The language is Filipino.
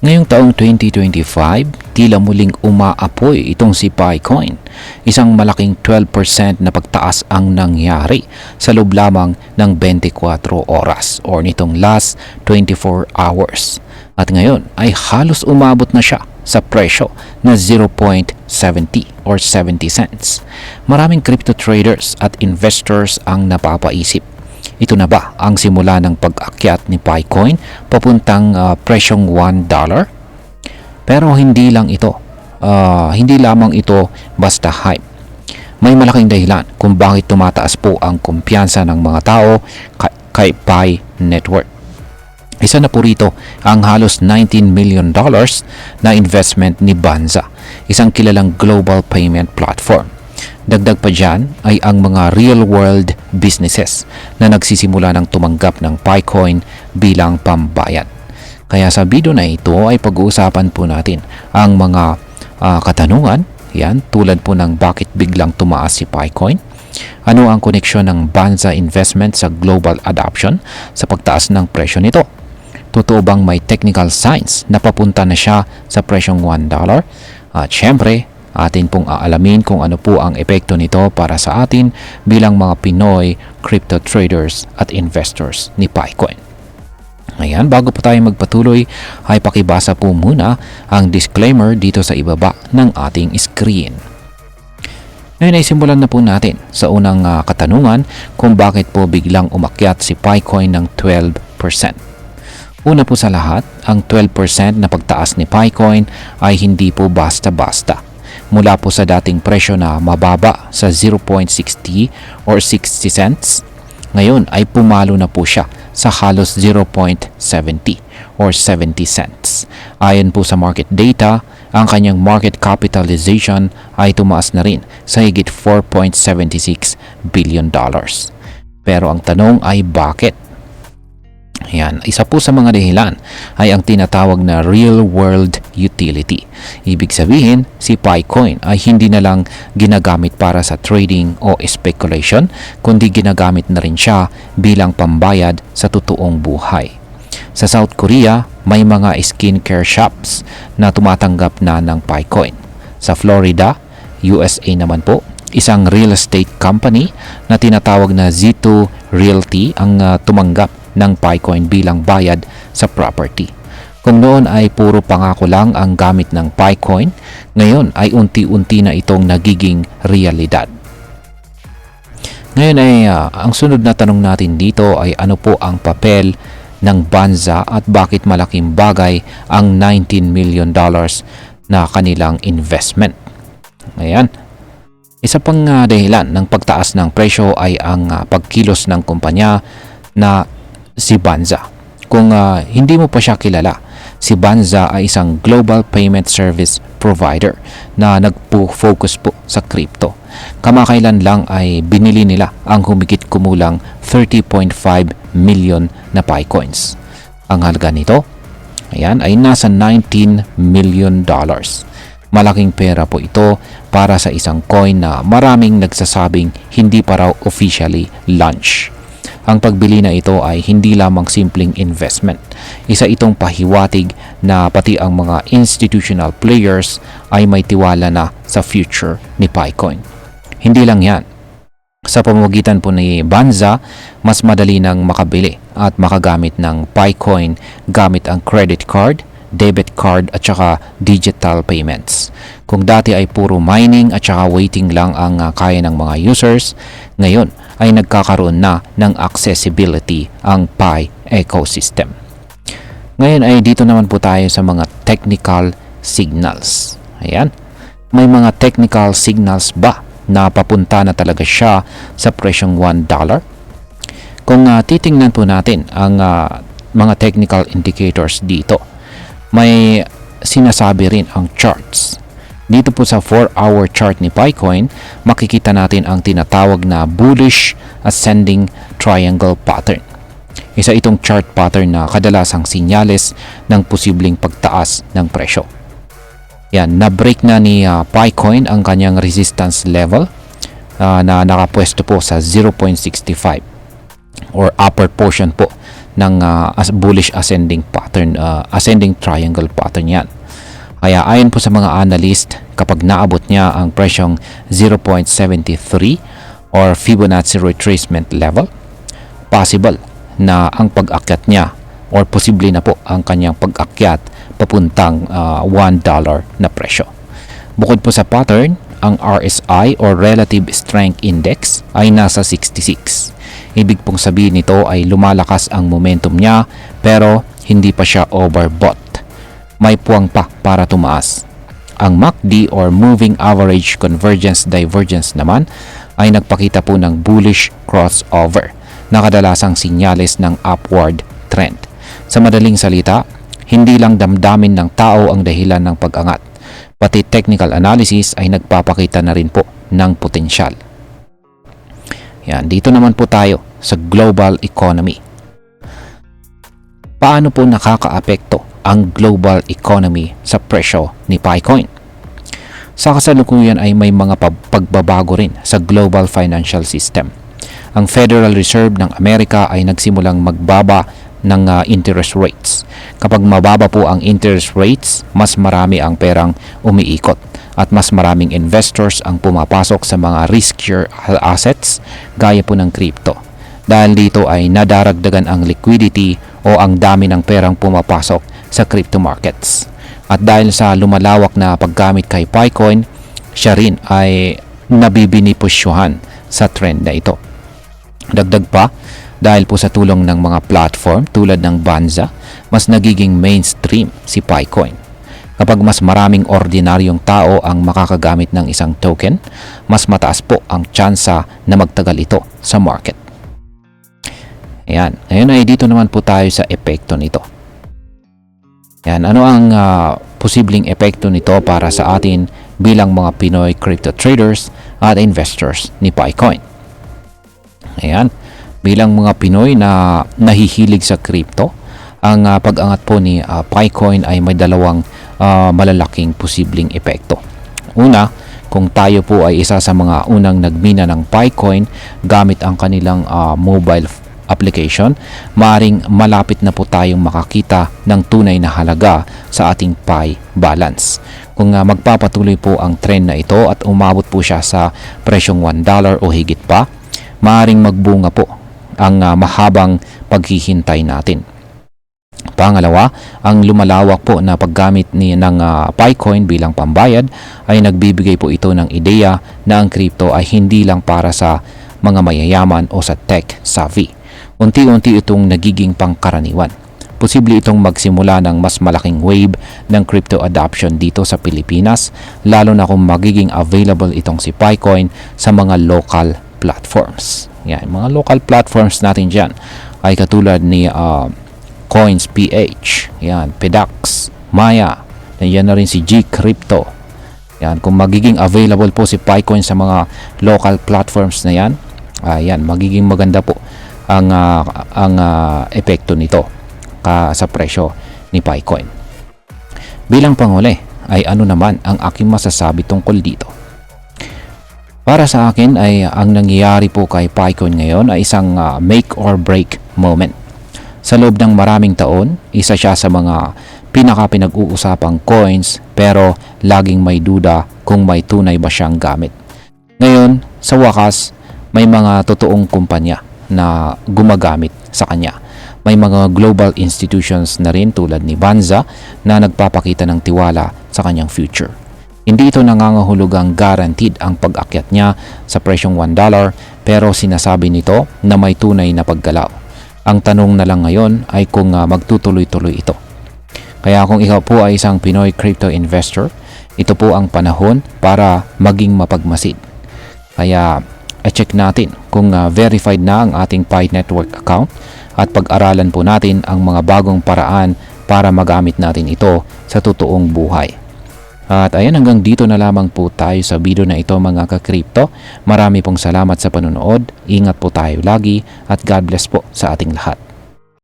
Ngayong taong 2025, tila muling umaapoy itong si Picoin. Isang malaking 12% na pagtaas ang nangyari sa loob lamang ng 24 oras or nitong last 24 hours. At ngayon ay halos umabot na siya sa presyo na 0.70 or 70 cents. Maraming crypto traders at investors ang napapaisip. Ito na ba ang simula ng pag-akyat ni Picoin papuntang presyong $1? Pero hindi lamang ito basta hype. May malaking dahilan kung bakit tumataas po ang kumpiyansa ng mga tao kay Pi Network. Isa na po rito ang halos $19 million na investment ni Banza, isang kilalang global payment platform. Dagdag pa dyan ay ang mga real-world businesses na nagsisimula ng tumanggap ng Picoin bilang pambayad. Kaya sa video na ito ay pag-uusapan po natin ang mga katanungan, yan, tulad po ng bakit biglang tumaas si Picoin, ano ang koneksyon ng Banza investment sa global adoption sa pagtaas ng presyo nito. Totoo bang may technical signs na papunta na siya sa presyong $1? At syempre, atin pong aalamin kung ano po ang epekto nito para sa atin bilang mga Pinoy crypto traders at investors ni Picoin. Ayan, bago po tayo magpatuloy ay pakibasa po muna ang disclaimer dito sa ibaba ng ating screen. Ngayon ay simulan na po natin sa unang katanungan kung bakit po biglang umakyat si Picoin ng 12%. Una po sa lahat, ang 12% na pagtaas ni Picoin ay hindi po basta-basta. Mula po sa dating presyo na mababa sa 0.60 or 60 cents, ngayon ay pumalo na po siya sa halos 0.70 or 70 cents. Ayon po sa market data, ang kanyang market capitalization ay tumaas na rin sa higit $4.76 billion. Pero ang tanong ay bakit? Yan, isa po sa mga dahilan ay ang tinatawag na real-world utility. Ibig sabihin, si Picoin ay hindi na lang ginagamit para sa trading o speculation, kundi ginagamit na rin siya bilang pambayad sa totoong buhay. Sa South Korea, may mga skincare shops na tumatanggap na ng Picoin. Sa Florida, USA naman po, isang real estate company na tinatawag na Z2 Realty ang tumanggap ng Picoin bilang bayad sa property. Kung noon ay puro pangako lang ang gamit ng Picoin, ngayon ay unti-unti na itong nagiging realidad. Ngayon ay ang sunod na tanong natin dito ay ano po ang papel ng Banza at bakit malaking bagay ang $19 million na kanilang investment. Ayan. Isa pang dahilan ng pagtaas ng presyo ay ang pagkilos ng kumpanya na si Banza. Kung hindi mo pa siya kilala, si Banza ay isang global payment service provider na nagpo-focus po sa crypto. Kamakailan lang ay binili nila ang humigit kumulang 30.5 million na Picoins. Ang halaga nito, ayan, ay nasa $19 million. Malaking pera po ito para sa isang coin na maraming nagsasabing hindi pa raw officially launch. Ang pagbili na ito ay hindi lamang simpleng investment. Isa itong pahiwatig na pati ang mga institutional players ay may tiwala na sa future ni Picoin. Hindi lang yan. Sa pamamagitan po ni Banza, mas madali nang makabili at makagamit ng Picoin gamit ang credit card, debit card at saka digital payments. Kung dati ay puro mining at saka waiting lang ang kaya ng mga users, ngayon ay nagkakaroon na ng accessibility ang Pi ecosystem. Ngayon ay dito naman po tayo sa mga technical signals. Ayan. May mga technical signals ba na papunta na talaga siya sa presyong $1? Kung titingnan po natin ang mga technical indicators dito, may sinasabi rin ang charts. Dito po sa 4-hour chart ni Picoin, makikita natin ang tinatawag na bullish ascending triangle pattern. Isa itong chart pattern na kadalasang sinyales ng posibleng pagtaas ng presyo. Yan, na-break na ni Picoin ang kanyang resistance level na nakapwesto po sa 0.65 or upper portion po ng bullish ascending pattern, ascending triangle pattern yan. Kaya ayon po sa mga analyst, kapag naabot niya ang presyong 0.73 or Fibonacci retracement level, possible na ang pag-akyat niya or posible na po ang kanyang pag-akyat papuntang $1 na presyo. Bukod po sa pattern, ang RSI or Relative Strength Index ay nasa 66. Ibig pong sabihin nito ay lumalakas ang momentum niya pero hindi pa siya overbought. May puwang pa para tumaas. Ang MACD or Moving Average Convergence Divergence naman ay nagpakita po ng bullish crossover na kadalasang sinyales ng upward trend. Sa madaling salita, hindi lang damdamin ng tao ang dahilan ng pag-angat, pati technical analysis ay nagpapakita na rin po ng potensyal. Yan, dito naman po tayo sa global economy. Paano po nakakaapekto ang global economy sa presyo ni Picoin? Sa kasalukuyan ay may mga pagbabago rin sa global financial system. Ang Federal Reserve ng Amerika ay nagsimulang magbaba ng interest rates. Kapag mababa po ang interest rates, mas marami ang perang umiikot at mas maraming investors ang pumapasok sa mga riskier assets gaya po ng crypto. Dahil dito ay nadaragdagan ang liquidity o ang dami ng perang pumapasok sa crypto markets. At dahil sa lumalawak na paggamit kay Picoin, siya rin ay nabibinipusyuhan sa trend na ito. Dagdag pa, dahil po sa tulong ng mga platform tulad ng Banza, mas nagiging mainstream si Picoin. Kapag mas maraming ordinaryong tao ang makakagamit ng isang token, mas mataas po ang tsansa na magtagal ito sa market. Ayan, ngayon ay dito naman po tayo sa epekto nito. Yan, ano ang posibleng epekto nito para sa atin bilang mga Pinoy crypto traders at investors ni Picoin? Ayan, bilang mga Pinoy na nahihilig sa crypto, ang pag-angat po ni Picoin ay may dalawang malalaking posibleng epekto. Una, kung tayo po ay isa sa mga unang nagmina ng Picoin gamit ang kanilang mobile application, maaring malapit na po tayong makakita ng tunay na halaga sa ating Pi balance. Kung magpapatuloy po ang trend na ito at umabot po siya sa presyong $1 o higit pa, maaring magbunga po ang mahabang paghihintay natin. Pangalawa, ang lumalawak po na paggamit ng Picoin bilang pambayad ay nagbibigay po ito ng ideya na ang crypto ay hindi lang para sa mga mayayaman o sa tech savvy. Unti-unti itong nagiging pangkaraniwan. Posible itong magsimula ng mas malaking wave ng crypto adoption dito sa Pilipinas, lalo na kung magiging available itong si Picoin sa mga local platforms. Yan, mga local platforms natin dyan ay katulad ni Coins.ph, yan, Pedax, Maya, yan na rin si G-Crypto. Yan, kung magiging available po si Picoin sa mga local platforms na yan, yan, magiging maganda po ang epekto nito sa presyo ni Picoin. Bilang panghuli ay ano naman ang aking masasabi tungkol dito? Para sa akin ay ang nangyayari po kay Picoin ngayon ay isang make or break moment. Sa loob ng maraming taon, isa siya sa mga pinaka-pinag-uusapang coins pero laging may duda kung may tunay ba siyang gamit. Ngayon, sa wakas, may mga totoong kumpanya na gumagamit sa kanya. May mga global institutions na rin tulad ni Banza na nagpapakita ng tiwala sa kanyang future. Hindi ito nangangahulugang guaranteed ang pag-akyat niya sa presyong $1 pero sinasabi nito na may tunay na paggalaw. Ang tanong na lang ngayon ay kung magtutuloy-tuloy ito. Kaya kung ikaw po ay isang Pinoy crypto investor, ito po ang panahon para maging mapagmasid. Kaya i-check natin kung verified na ang ating Pi Network account at pag-aralan po natin ang mga bagong paraan para magamit natin ito sa totoong buhay. At ayan, hanggang dito na lamang po tayo sa video na ito mga ka-crypto. Marami pong salamat sa panonood. Ingat po tayo lagi at God bless po sa ating lahat.